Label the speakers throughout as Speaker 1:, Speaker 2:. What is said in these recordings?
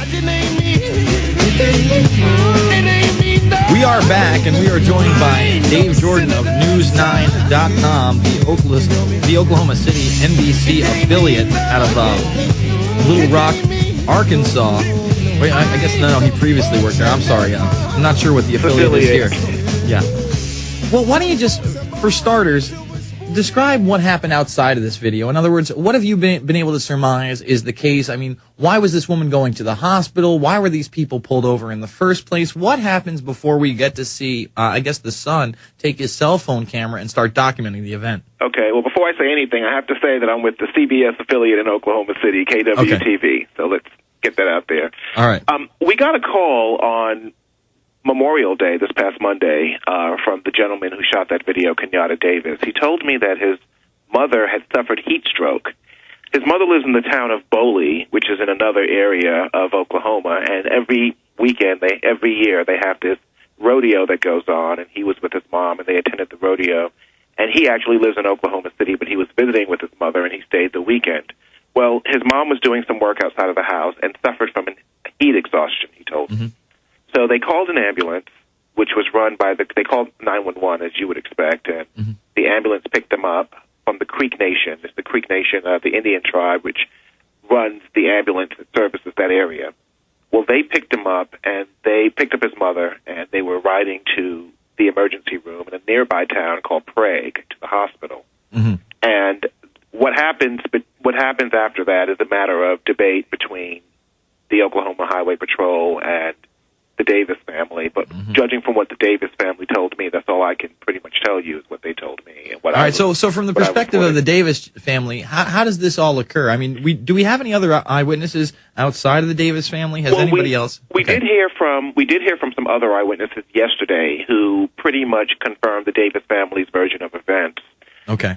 Speaker 1: We are back, and we are joined by Dave Jordan of News9.com, the Oklahoma City NBC affiliate out of Little Rock, Arkansas. Wait, I guess no, he previously worked there. I'm sorry. I'm not sure what the affiliate is here. Yeah. Well, why don't you just, for starters, describe what happened outside of this video. In other words, what have you been able to surmise is the case? I mean, why was this woman going to the hospital? Why were these people pulled over in the first place? What happens before we get to see, I guess, the son take his cell phone camera and start documenting the event?
Speaker 2: Okay, well, before I say anything, I have to say that I'm with the CBS affiliate in Oklahoma City, KWTV. Okay. So let's get that out there.
Speaker 1: All right.
Speaker 2: We got a call on Memorial Day this past Monday from the gentleman who shot that video, Kenyatta Davis. He told me that his mother had suffered heat stroke. His mother lives in the town of Boley, which is in another area of Oklahoma, and every weekend, every year, they have this rodeo that goes on, and he was with his mom, and they attended the rodeo. And he actually lives in Oklahoma City, but he was visiting with his mother, and he stayed the weekend. Well, his mom was doing some work outside of the house and suffered from heat exhaustion, he told me. So they called an ambulance, which was run by they called 911, as you would expect, and the ambulance picked them up from the Creek Nation. It's the Creek Nation, the Indian tribe, which runs the ambulance that services that area. Well, they picked him up, and they picked up his mother, and they were riding to the emergency room in a nearby town called Prague to the hospital. And what happens after that is a matter of debate between the Oklahoma Highway Patrol and the Davis family, but judging from what the Davis family told me, that's all I can pretty much tell you is what they told me. And what all right,
Speaker 1: so from the perspective of the Davis family, how does this all occur? I mean, do we have any other eyewitnesses outside of the Davis family? Has anybody else?
Speaker 2: We did hear from some other eyewitnesses yesterday who pretty much confirmed the Davis family's version of events.
Speaker 1: Okay.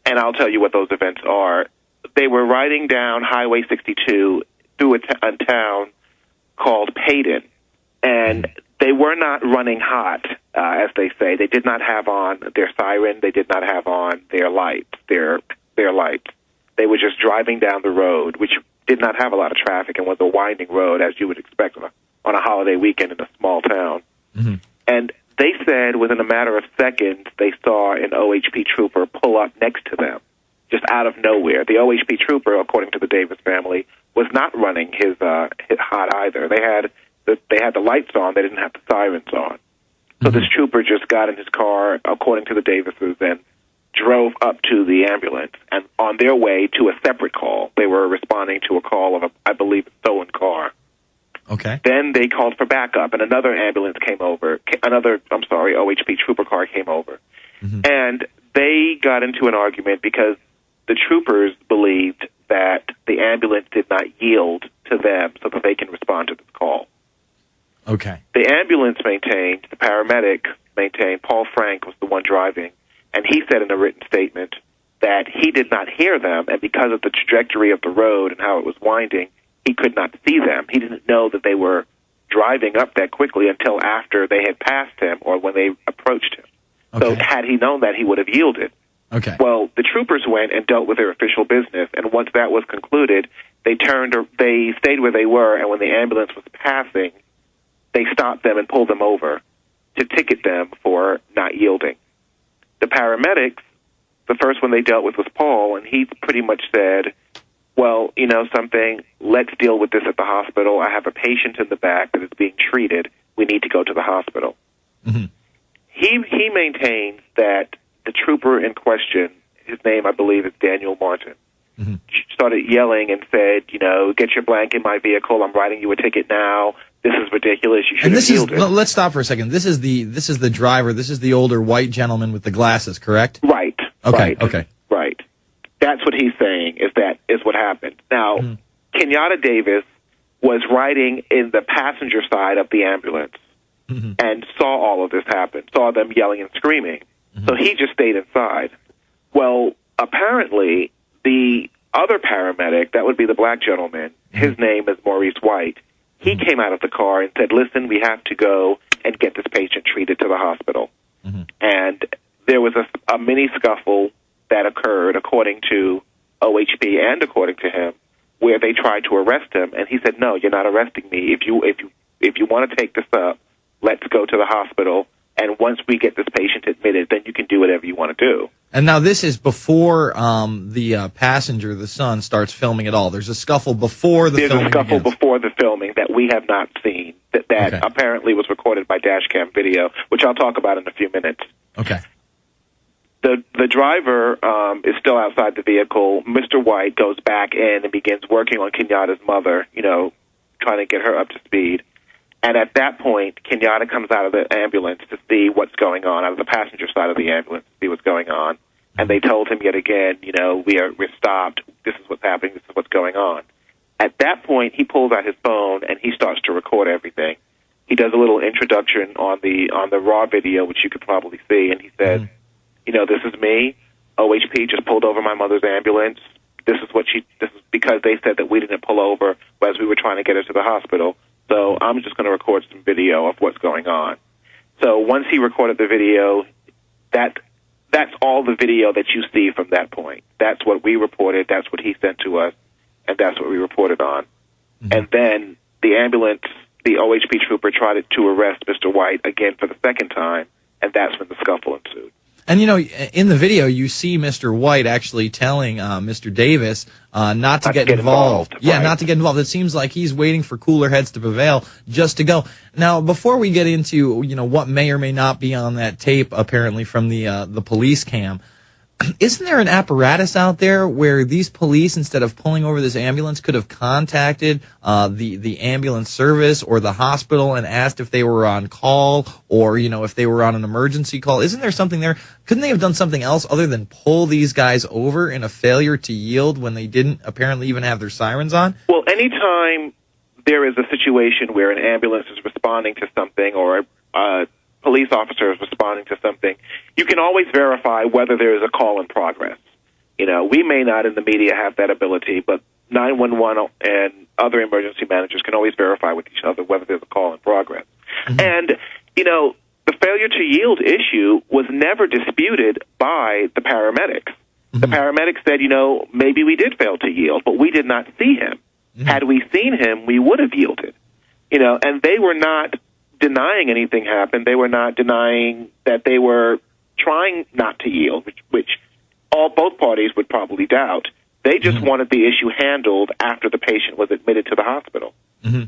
Speaker 2: And I'll tell you what those events are. They were riding down Highway 62 through a town called Payton. And they were not running hot, as they say. They did not have on their siren. They did not have on their lights, their lights. They were just driving down the road, which did not have a lot of traffic and was a winding road, as you would expect on a holiday weekend in a small town. And they said within a matter of seconds, they saw an OHP trooper pull up next to them, just out of nowhere. The OHP trooper, according to the Davis family, was not running his hot either. They had the lights on. They didn't have the sirens on. So this trooper just got in his car, according to the Davises, and drove up to the ambulance. And on their way to a separate call, they were responding to a call of, I believe, a stolen car.
Speaker 1: Okay.
Speaker 2: Then they called for backup, and another ambulance came over. OHP trooper car came over. And they got into an argument because the troopers believed that the ambulance did not yield to them so that they can respond to this call.
Speaker 1: Okay.
Speaker 2: The ambulance maintained, the paramedic maintained, Paul Frank was the one driving, and he said in a written statement that he did not hear them, and because of the trajectory of the road and how it was winding, he could not see them. He didn't know that they were driving up that quickly until after they had passed him or when they approached him.
Speaker 1: Okay.
Speaker 2: So had he known that, he would have yielded.
Speaker 1: Okay.
Speaker 2: Well, the troopers went and dealt with their official business, and once that was concluded, they stayed where they were, and when the ambulance was passing, they stopped them and pulled them over to ticket them for not yielding. The paramedics, the first one they dealt with was Paul, and he pretty much said, well, you know something, let's deal with this at the hospital. I have a patient in the back that is being treated. We need to go to the hospital. He maintains that the trooper in question, his name I believe is Daniel Martin, started yelling and said, you know, get your blank in my vehicle. I'm writing you a ticket now. This is ridiculous. You should have yielded.
Speaker 1: Let's stop for a second. This is the driver. This is the older white gentleman with the glasses, correct?
Speaker 2: Right.
Speaker 1: Okay.
Speaker 2: Right.
Speaker 1: Okay.
Speaker 2: Right. That's what he's saying. Is what happened. Now, Kenyatta Davis was riding in the passenger side of the ambulance and saw all of this happen. Saw them yelling and screaming. So he just stayed inside. Well, apparently the other paramedic, that would be the black gentleman, his name is Maurice White. He came out of the car and said, listen, we have to go and get this patient treated to the hospital. And there was a mini scuffle that occurred, according to OHP and according to him, where they tried to arrest him, and he said, "No, you're not arresting me. If you want to take this up, let's go to the hospital. And once we get this patient admitted, then you can do whatever you want to do."
Speaker 1: And now this is before the passenger, the son, starts filming it all. There's a scuffle before the filming
Speaker 2: begins. There's a scuffle
Speaker 1: begins.
Speaker 2: before the filming that we have not seen, that
Speaker 1: Okay.
Speaker 2: apparently was recorded by dash cam video, which I'll talk about in a few minutes.
Speaker 1: Okay.
Speaker 2: The driver is still outside the vehicle. Mr. White goes back in and begins working on Kenyatta's mother, trying to get her up to speed. And at that point, Kenyatta comes out of the ambulance to see what's going on, out of the passenger side of the ambulance to see what's going on. And they told him yet again, we're stopped. This is what's happening. This is what's going on. At that point, he pulls out his phone and he starts to record everything. He does a little introduction on the raw video, which you could probably see, and he says, "This is me. OHP just pulled over my mother's ambulance. This is because they said that we didn't pull over as we were trying to get her to the hospital. So I'm just going to record some video of what's going on." So once he recorded the video, that's all the video that you see from that point. That's what we reported. That's what he sent to us, and that's what we reported on. Mm-hmm. And then the ambulance, the OHP trooper tried to arrest Mr. White again for the second time, and that's when the scuffle ensued.
Speaker 1: And, in the video, you see Mr. White actually telling Mr. Davis not to get involved. Yeah,
Speaker 2: right.
Speaker 1: Not to get involved. It seems like he's waiting for cooler heads to prevail just to go. Now, before we get into, what may or may not be on that tape, apparently from the police cam, isn't there an apparatus out there where these police, instead of pulling over this ambulance, could have contacted the ambulance service or the hospital and asked if they were on call or, if they were on an emergency call? Isn't there something there? Couldn't they have done something else other than pull these guys over in a failure to yield when they didn't apparently even have their sirens on?
Speaker 2: Well, anytime there is a situation where an ambulance is responding to something or a police officer is responding to something, you can always verify whether there is a call in progress. We may not in the media have that ability, but 911 and other emergency managers can always verify with each other whether there's a call in progress. Mm-hmm. And, the failure to yield issue was never disputed by the paramedics. Mm-hmm. The paramedics said, maybe we did fail to yield, but we did not see him. Mm-hmm. Had we seen him, we would have yielded. And they were not denying anything happened. They were not denying that they were trying not to yield, which both parties would probably doubt. They just
Speaker 1: Mm-hmm.
Speaker 2: wanted the issue handled after the patient was admitted to the hospital.
Speaker 1: Mm-hmm.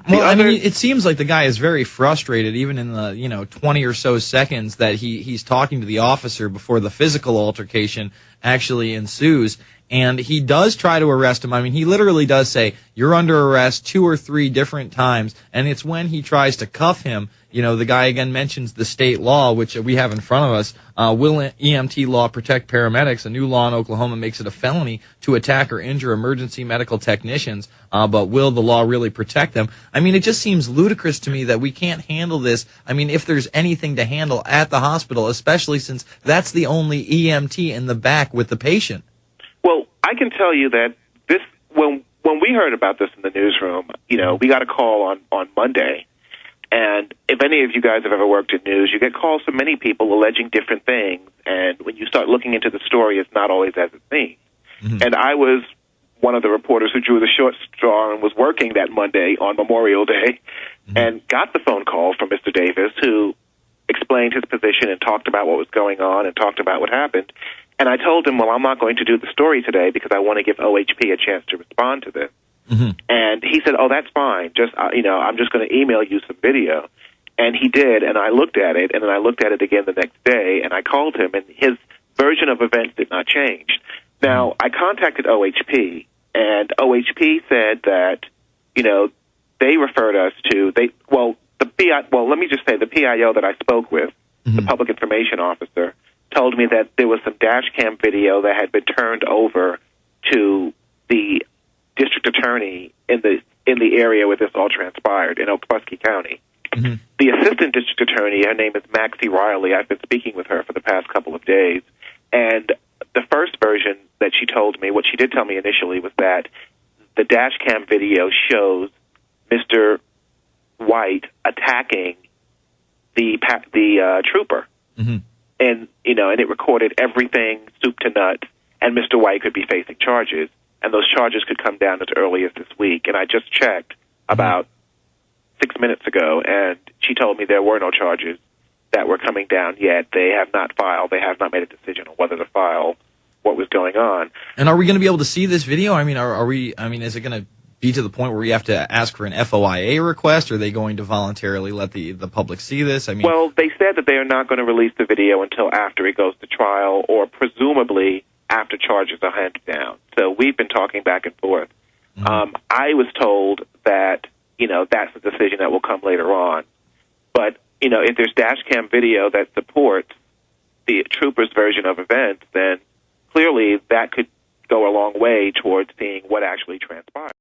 Speaker 1: It seems like the guy is very frustrated, even in the 20 or so seconds that he's talking to the officer before the physical altercation actually ensues. And he does try to arrest him. He literally does say, "You're under arrest," 2 or 3 different times. And it's when he tries to cuff him, the guy again mentions the state law, which we have in front of us. Will EMT law protect paramedics? A new law in Oklahoma makes it a felony to attack or injure emergency medical technicians. But will the law really protect them? It just seems ludicrous to me that we can't handle this. If there's anything to handle at the hospital, especially since that's the only EMT in the back with the patient.
Speaker 2: Well, I can tell you that when we heard about this in the newsroom, we got a call on Monday. And if any of you guys have ever worked in news, you get calls from many people alleging different things. And when you start looking into the story, it's not always as it seems. Mm-hmm. And I was one of the reporters who drew the short straw and was working that Monday on Memorial Day, mm-hmm. and got the phone call from Mr. Davis, who explained his position and talked about what was going on and talked about what happened. And I told him, well, I'm not going to do the story today because I want to give OHP a chance to respond to this. Mm-hmm. And he said, oh, that's fine. I'm just going to email you some video. And he did, and I looked at it, and then I looked at it again the next day, and I called him, and his version of events did not change. Now, I contacted OHP, and OHP said that, they referred us to, the PIO that I spoke with, mm-hmm. the public information officer, told me that there was some dash cam video that had been turned over to the district attorney in the area where this all transpired in Okfuskee County. Mm-hmm. The assistant district attorney, her name is Maxie Riley. I've been speaking with her for the past couple of days, and the first version that she told me, what she did tell me initially, was that the dash cam video shows Mr. White attacking the trooper. Mm-hmm. And it recorded everything, soup to nuts, and Mr. White could be facing charges. and those charges could come down as early as this week. And I just checked about 6 minutes ago, and she told me there were no charges that were coming down yet. They have not filed. They have not made a decision on whether to file what was going on.
Speaker 1: And are we going to be able to see this video? I mean, is it going to be to the point where we have to ask for an FOIA request? Or are they going to voluntarily let the public see this? I mean,
Speaker 2: well, they said that they are not going to release the video until after it goes to trial, or presumably after charges are handed down. So we've been talking back and forth. I was told that, that's a decision that will come later on. But, if there's dash cam video that supports the trooper's version of events, then clearly that could go a long way towards seeing what actually transpired.